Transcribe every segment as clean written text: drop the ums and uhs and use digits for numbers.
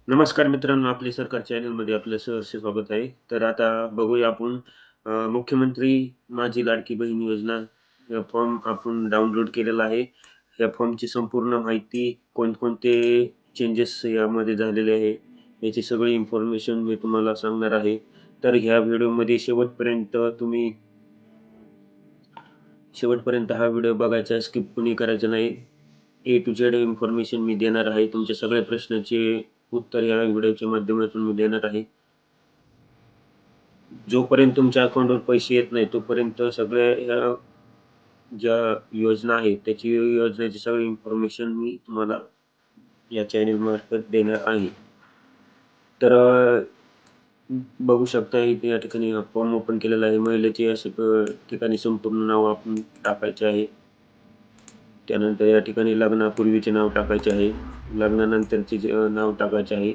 नमस्कार मित्रांनो, आपले सरकार चॅनलमध्ये आपलं सहर्ष स्वागत आहे. तर आता बघूया आपण मुख्यमंत्री माझी लाडकी बहीण योजना या फॉर्म आपण डाउनलोड केलेला आहे. या फॉर्मची संपूर्ण माहिती, कोणकोणते चेंजेस यामध्ये झालेले आहे, याची सगळी इन्फॉर्मेशन मी तुम्हाला सांगणार आहे. तर ह्या व्हिडिओमध्ये शेवटपर्यंत हा व्हिडिओ बघायचा, स्किप कोणी करायचं नाही. ए टू झेड इन्फॉर्मेशन मी देणार आहे. तुमच्या सगळ्या प्रश्नाचे उत्तर या व्हिडिओच्या माध्यमातून मी देणार आहे. जोपर्यंत तुमच्या अकाउंटवर पैसे येत नाही, तोपर्यंत सगळ्या ह्या ज्या योजना आहेत, त्याची योजनेची सगळी इन्फॉर्मेशन मी तुम्हाला या चॅनेलमार्फत देणार आहे. तर बघू शकता इथे या ठिकाणी फॉर्म ओपन केलेला आहे. महिलेचे असे ठिकाणी संपूर्ण नाव आपण टाकायचे आहे. त्यानंतर या ठिकाणी लग्नापूर्वीचे नाव टाकायचे आहे. लग्नानंतरचे नाव टाकायचे आहे.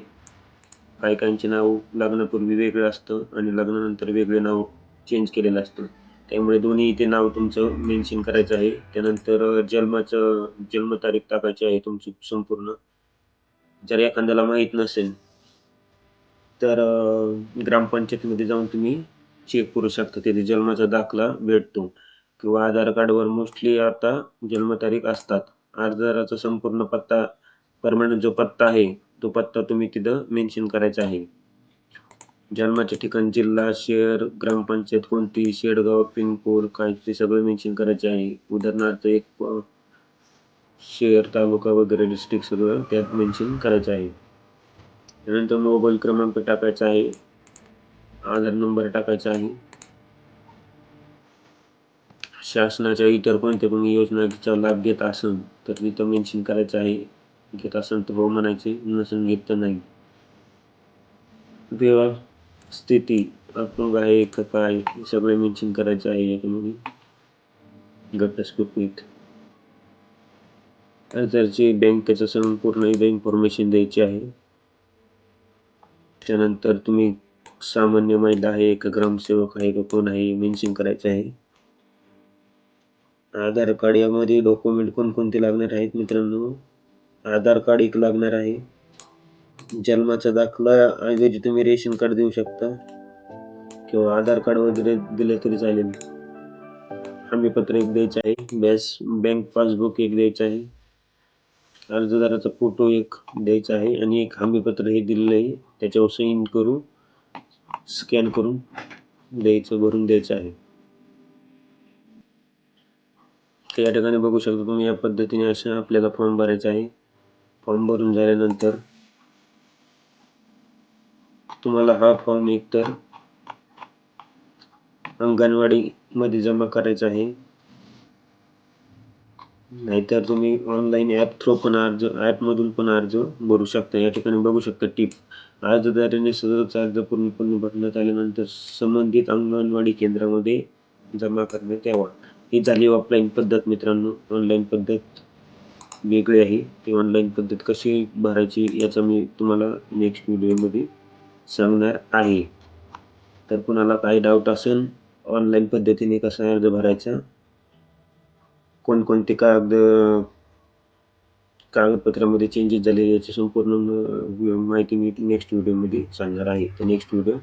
काही-काहींचे नाव लग्नापूर्वी वेगळं असतं आणि लग्नानंतर वेगळे नाव चेंज केलेलं असतं. त्यामुळे दोन्ही इथे नाव तुमचं मेन्शन करायचं आहे. त्यानंतर जन्मतारीख टाकायची आहे तुमची संपूर्ण. जर एखाद्याला माहीत नसेल, तर ग्रामपंचायतीमध्ये जाऊन तुम्ही चेक करू शकता. तिथे जन्माचा दाखला भेटतो किंवा आधार कार्डवर मोस्टली आता जन्मतारीख असतात. अर्जदाराचा संपूर्ण पत्ता, परमनंट जो पत्ता आहे, तो पत्ता तुम्ही तिथं मेन्शन करायचा आहे. जन्माचे ठिकाण, जिल्हा, शहर, ग्रामपंचायत कोणती, शेडगाव, पिनकोड काय ते सगळं मेन्शन करायचे आहे. उदाहरणार्थ एक शहर, तालुका वगैरे डिस्ट्रिक्ट सगळं त्यात मेन्शन करायचं आहे. त्यानंतर मोबाईल क्रमांक टाकायचा आहे. आधार नंबर टाकायचा आहे. शासनाच्या इतर कोणत्या पण योजनांचा लाभ घेत असेल तर तिथं मेन्शन करायचं आहे. घेत असेल तर हो म्हणायचे, नसेल घेत तर नाही. विवाह स्थिती, अपंग आहे का काय, हे सगळे मेन्शन करायचं आहे याच्यामध्ये. घटस्फोटित अर्जाची बँकेचं संपूर्ण इन्फॉर्मेशन द्यायची आहे. त्यानंतर तुम्ही सामान्य महिला आहे का ग्रामसेवक आहे का कोण आहे मेन्शन करायचं आहे. आधार कार्ड यामध्ये डॉक्युमेंट कोणकोणते लागणार आहेत मित्रांनो? आधार कार्ड एक लागणार आहे. जन्माचा दाखला ऐवजी तुम्ही रेशन कार्ड देऊ शकता किंवा आधार कार्ड वगैरे दिले तरी चालेल. हमीपत्र एक द्यायचं आहे. बँक पासबुक एक द्यायचं आहे. अर्जदाराचा फोटो एक द्यायचा आहे आणि एक हमीपत्र हे दिलेलं आहे, त्याच्यावर सही करून स्कॅन करून भरून द्यायचं आहे. तर या ठिकाणी बघू शकता तुम्ही, या पद्धतीने असं आपल्याला फॉर्म भरायचा आहे. फॉर्म भरून झाल्यानंतर तुम्हाला हा फॉर्म एकतर अंगणवाडी मध्ये जमा करायचा आहे, नाहीतर तुम्ही ऑनलाईन ॲप थ्रू पण ॲपमधून पण अर्ज भरू शकता. या ठिकाणी बघू शकता टिप, अर्जदाराने सदरचा अर्ज पूर्णपणे भरण्यात आल्यानंतर संबंधित अंगणवाडी केंद्रामध्ये जमा करण्यात यावा. ही झाली ऑफलाईन पद्धत मित्रांनो. ऑनलाईन पद्धत वेगळी आहे. ती ऑनलाईन पद्धत कशी भरायची याचा मी तुम्हाला नेक्स्ट व्हिडिओमध्ये सांगणार आहे. तर कुणाला काही डाऊट असेल ऑनलाईन पद्धतीने कसा अर्ज भरायचा, कोणकोणते कागदपत्रामध्ये चेंजेस झाले याची संपूर्ण माहिती मी नेक्स्ट व्हिडिओमध्ये सांगणार आहे. तर नेक्स्ट व्हिडिओ